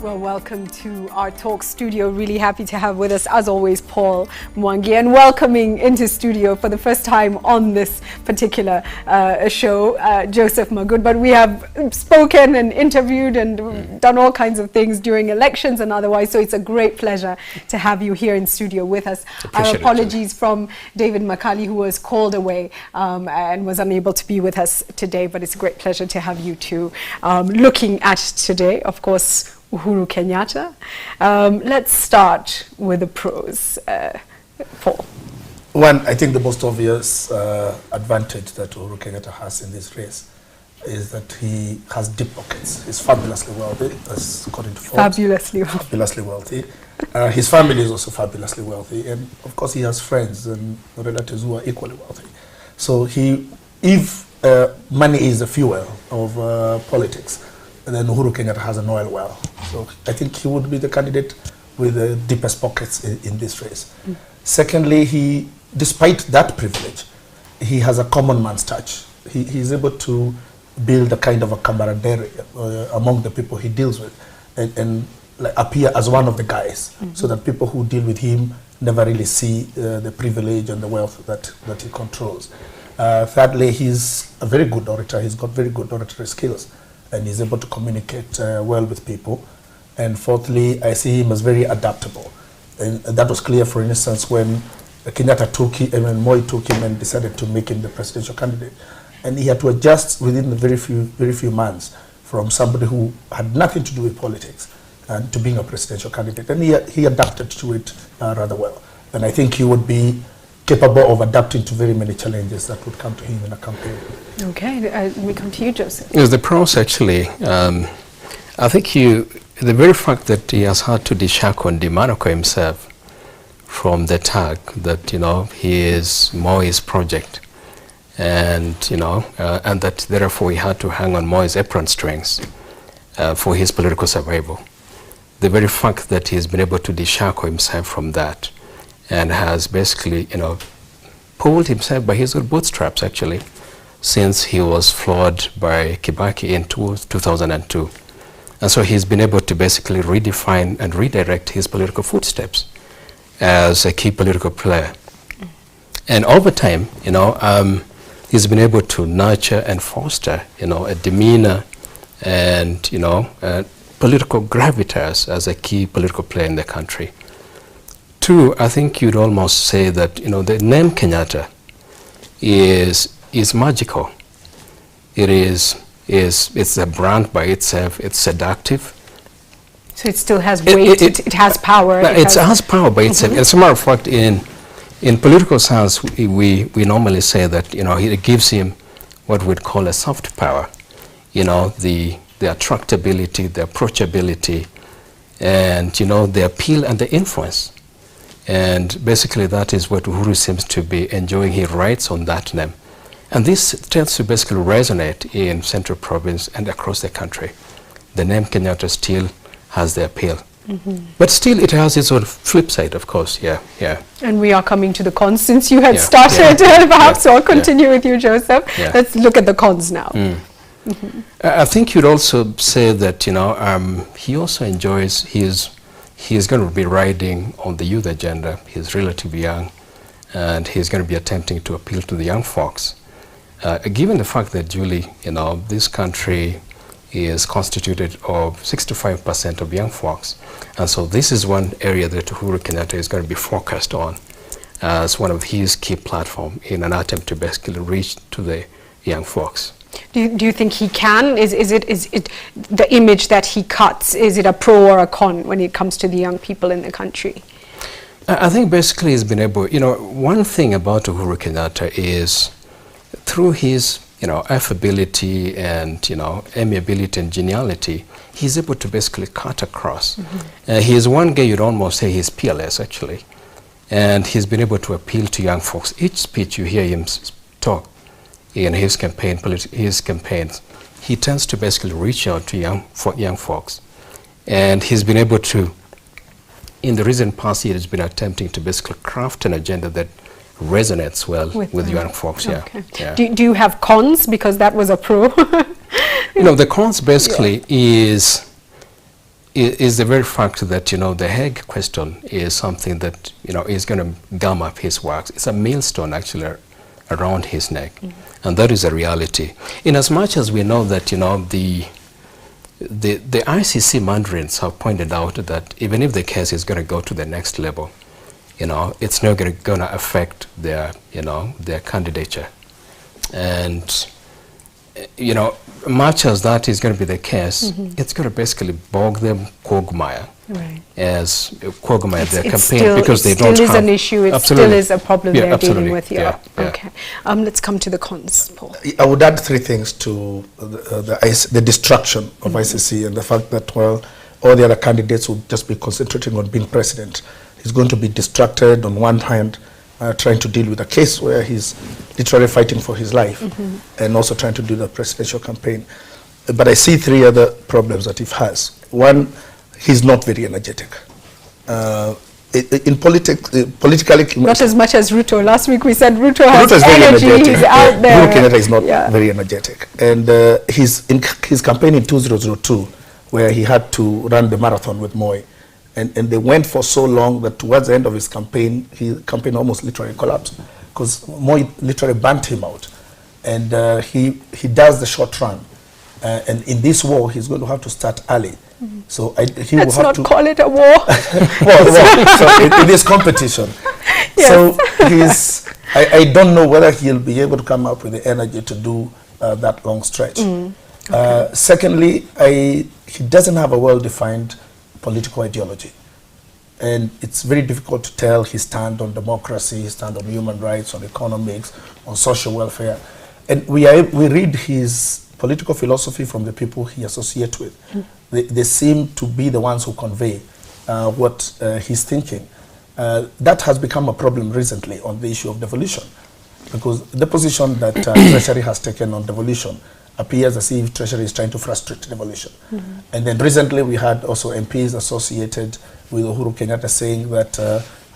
Well, welcome to our talk studio. Really happy to have with us, as always, Paul Mwangi, and welcoming into studio for the first time on this particular show, Joseph Magud. But we have spoken and interviewed and done all kinds of things during elections and otherwise, so it's a great pleasure to have you here in studio with us. Our apologies from David Makali, who was called away and was unable to be with us today, but it's a great pleasure to have you two. Looking at today, of course, Uhuru Kenyatta. Let's start with the pros. Paul. One, I think the most obvious advantage that Uhuru Kenyatta has in this race is that he has deep pockets. He's fabulously wealthy, as according to Forbes. Fabulously wealthy. His family is also fabulously wealthy, and of course he has friends and relatives who are equally wealthy. So if money is the fuel of politics, then Uhuru Kenyatta has an oil well. So I think he would be the candidate with the deepest pockets in this race. Secondly, despite that privilege, he has a common man's touch. He's able to build a kind of a camaraderie among the people he deals with and like appear as one of the guys, so that people who deal with him never really see the privilege and the wealth that he controls. Thirdly, he's a very good orator. He's got very good oratory skills, and he's able to communicate well with people. And fourthly, I see him as very adaptable. And that was clear, for instance, when Kenyatta took him, and Moi took him and decided to make him the presidential candidate. And he had to adjust within the very few months from somebody who had nothing to do with politics and to being a presidential candidate. And he adapted to it rather well. And I think he would be capable of adapting to very many challenges that would come to him in a campaign. Okay, we come to you, Joseph. Yes, the pros actually, I think the very fact that he has had to deshackle and demanako himself from the tag that, he is Moi's project, and, and that therefore he had to hang on Moi's apron strings for his political survival. The very fact that he has been able to deshackle himself from that and has basically, pulled himself by his own bootstraps, actually, since he was flawed by Kibaki in 2002. And so he's been able to basically redefine and redirect his political footsteps as a key political player. And over time, he's been able to nurture and foster, a demeanor and, political gravitas as a key political player in the country. Two, I think you'd almost say that, the name Kenyatta is magical. It's a brand by itself. It's seductive. So it still has weight. It has power. It has power by itself. As a matter of fact, in political science, we normally say that it gives him what we'd call a soft power. The attractability, the approachability, and the appeal and the influence. And basically, that is what Uhuru seems to be enjoying. He rides on that name. And this tends to basically resonate in Central Province and across the country. The name Kenyatta still has the appeal. But still it has its own flip side, of course, yeah. And we are coming to the cons, since you had started, perhaps, so I'll continue with you, Joseph. Let's look at the cons now. I think you'd also say that, he also enjoys he's going to be riding on the youth agenda. He's relatively young, and he's going to be attempting to appeal to the young folks. Given the fact that, Julie, this country is constituted of 65% of young folks, and so this is one area that Uhuru Kenyatta is going to be focused on as one of his key platforms in an attempt to basically reach to the young folks. Do you think he can? Is it the image that he cuts? Is it a pro or a con when it comes to the young people in the country? I think basically he's been able. One thing about Uhuru Kenyatta is through his affability and amiability and geniality, he's able to basically cut across. He is one guy you'd almost say he's peerless, actually, and he's been able to appeal to young folks. Each speech you hear him talk in his campaigns, he tends to basically reach out to young folks, and he's been able to, in the recent past year, has been attempting to basically craft an agenda that resonates well with young folks. Okay. Do you have cons, because that was a pro? The cons basically is is the very fact that, you know, the Hague question is something that, you know, is going to gum up his works. It's a millstone actually around his neck. And that is a reality. In as much as we know that, you know, the ICC mandarins have pointed out that even if the case is going to go to the next level, you know, it's not going to affect their, you know, their candidature. And, you know, much as that is going to be the case, it's going to basically bog them quagmire. Right. As quagmire their campaign, still, because they don't have... It still is an issue, it still is a problem they're dealing with. Okay. Let's come to the cons, Paul. I would add three things to the destruction of ICC and the fact that, well, all the other candidates will just be concentrating on being president. He's going to be distracted on one hand, trying to deal with a case where he's literally fighting for his life, and also trying to do the presidential campaign. But I see three other problems that he has. One, he's not very energetic. In politically... Not as much as Ruto. Last week we said Ruto has energy, he's out there. Uhuru Kenyatta is not very energetic. And he's in his campaign in 2002, where he had to run the marathon with Moi. And they went for so long that towards the end of his campaign almost literally collapsed, because Moi literally burnt him out. And he does the short run. And in this war, he's going to have to start early. So he will have to call it a war. so in this competition. Yes. So I don't know whether he'll be able to come up with the energy to do that long stretch. Okay. Secondly, he doesn't have a well-defined political ideology. And it's very difficult to tell his stand on democracy, his stand on human rights, on economics, on social welfare. And we read his political philosophy from the people he associates with. They seem to be the ones who convey what he's thinking. That has become a problem recently on the issue of devolution, because the position that Treasury has taken on devolution appears as if Treasury is trying to frustrate devolution. And then recently we had also MPs associated with Uhuru Kenyatta saying that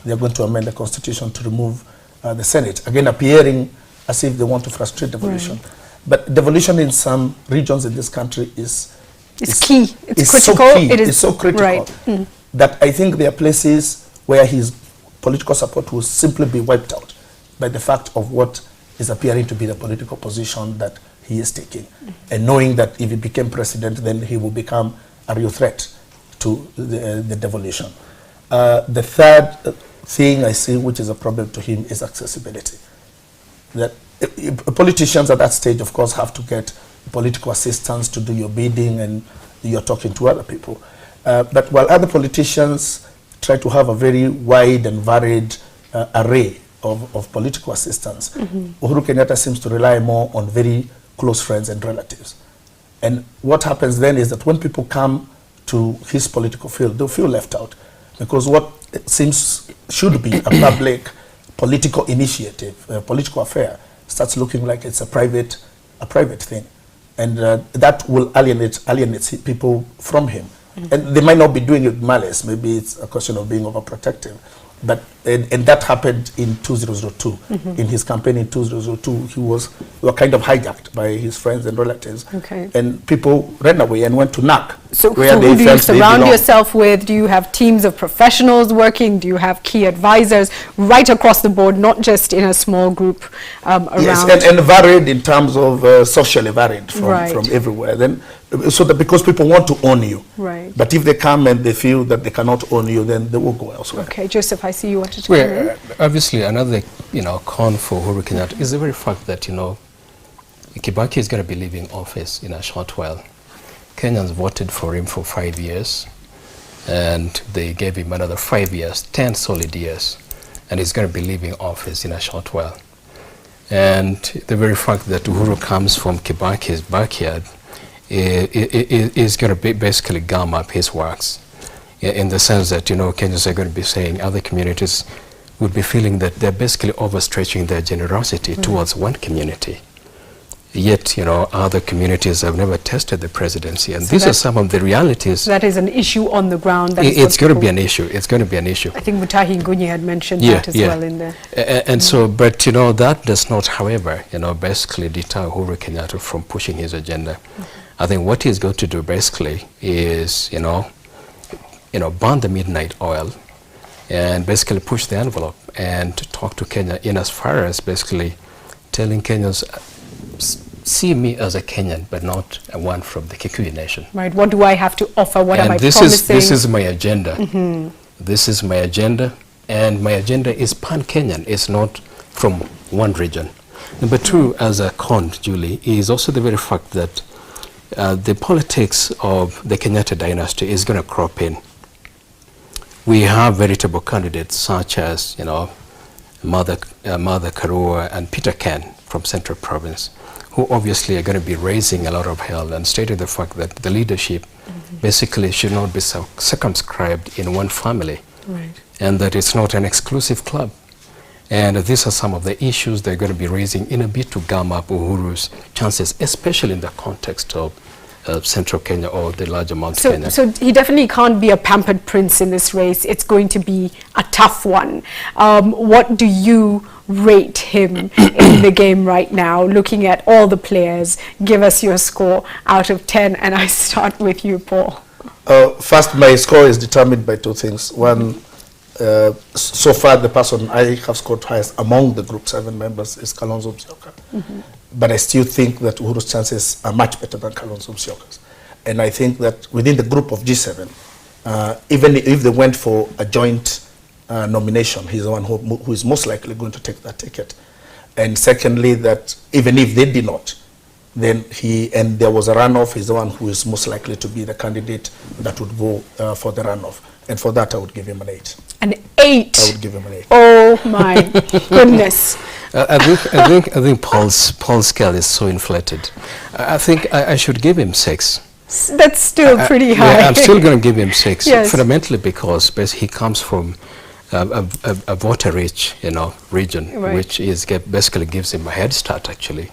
they're going to amend the constitution to remove the Senate, again appearing as if they want to frustrate devolution. Right. But devolution in some regions in this country is key. It's critical. So key. It's so critical that I think there are places where his political support will simply be wiped out by the fact of what is appearing to be the political position that he is taking, and knowing that if he became president, then he will become a real threat to the devolution. The third thing I see, which is a problem to him, is accessibility. That politicians at that stage, of course, have to get political assistance to do your bidding, and you're talking to other people. But while other politicians try to have a very wide and varied array of political assistance, Uhuru Kenyatta seems to rely more on very close friends and relatives. And what happens then is that when people come to his political field, they'll feel left out, because what should be a public political initiative, a political affair, starts looking like it's a private thing. And that will alienate people from him. And they might not be doing it with malice. Maybe it's a question of being overprotective. But and that happened in 2002. In his campaign in 2002, they were kind of hijacked by his friends and relatives. Okay. And people ran away and went to NAC. So who do you surround yourself with? Do you have teams of professionals working? Do you have key advisors right across the board, not just in a small group around? Yes, and varied in terms of socially varied from everywhere. Then, so that because people want to own you. Right. But if they come and they feel that they cannot own you, then they will go elsewhere. Okay, Joseph, I see you wanted to come in. Obviously, another con for Uhuru Kenyatta is the very fact that Kibaki is going to be leaving office in a short while. Kenyans voted for him for 5 years, and they gave him another 5 years, 10 solid years, and he's going to be leaving office in a short while. And the very fact that Uhuru comes from Kibaki's backyard is going to basically gum up his works, in the sense that Kenyans are going to be saying other communities would be feeling that they're basically overstretching their generosity towards one community. Yet, other communities have never tested the presidency, and so these are some of the realities. That is an issue on the ground. It's going to be an issue. It's going to be an issue. I think Mutahi Ngunyi had mentioned that as well in there. And so, but that does not, however, basically deter Uhuru Kenyatta from pushing his agenda. I think what he's going to do basically is, burn the midnight oil and basically push the envelope and talk to Kenya in as far as basically telling Kenyans, see me as a Kenyan, but not one from the Kikuyu nation. Right. What do I have to offer? What am I promising? This is my agenda. This is my agenda, and my agenda is pan-Kenyan. It's not from one region. Number two, as a con, Julie, is also the very fact that the politics of the Kenyatta dynasty is going to crop in. We have veritable candidates such as, Martha Karua and Peter Ken from Central Province, who obviously are going to be raising a lot of hell and stating the fact that the leadership basically should not be circumscribed in one family, and that it's not an exclusive club. And these are some of the issues they're going to be raising in a bid to gum up Uhuru's chances, especially in the context of Central Kenya or the larger Mount Kenya. So he definitely can't be a pampered prince in this race. It's going to be a tough one. What do you rate him in the game right now, looking at all the players? Give us your score out of 10, and I start with you, Paul. First, my score is determined by two things. One, so far the person I have scored highest among the group 7 members is Kalonzo Musyoka. But I still think that Uhuru's chances are much better than Kalonzo Musyoka's. And I think that within the group of G7, even if they went for a joint nomination, he's the one who is most likely going to take that ticket. And secondly, that even if they did not, then and there was a runoff, he's the one who is most likely to be the candidate that would go for the runoff. And for that, I would give him an 8. An 8? I would give him an 8. Oh my goodness. I think Paul's scale is so inflated. I think I should give him 6. That's still pretty high. Yeah, I'm still going to give him 6, yes. Fundamentally because he comes from a voter-rich, region, which basically gives him a head start, actually,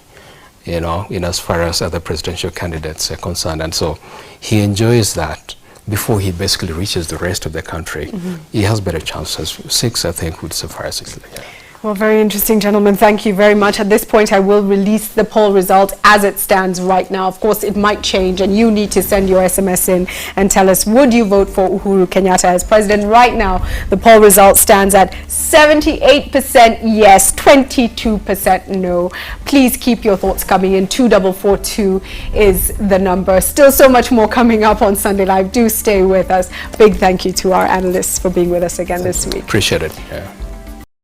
in as far as other presidential candidates are concerned, and so he enjoys that. Before he basically reaches the rest of the country, he has better chances. 6, I think, would suffice. Yeah. Well, very interesting, gentlemen. Thank you very much. At this point, I will release the poll result as it stands right now. Of course, it might change, and you need to send your SMS in and tell us, would you vote for Uhuru Kenyatta as president? Right now, the poll result stands at 78% yes, 22% no. Please keep your thoughts coming in. 2442 is the number. Still so much more coming up on Sunday Live. Do stay with us. Big thank you to our analysts for being with us again this week. Appreciate it. Yeah.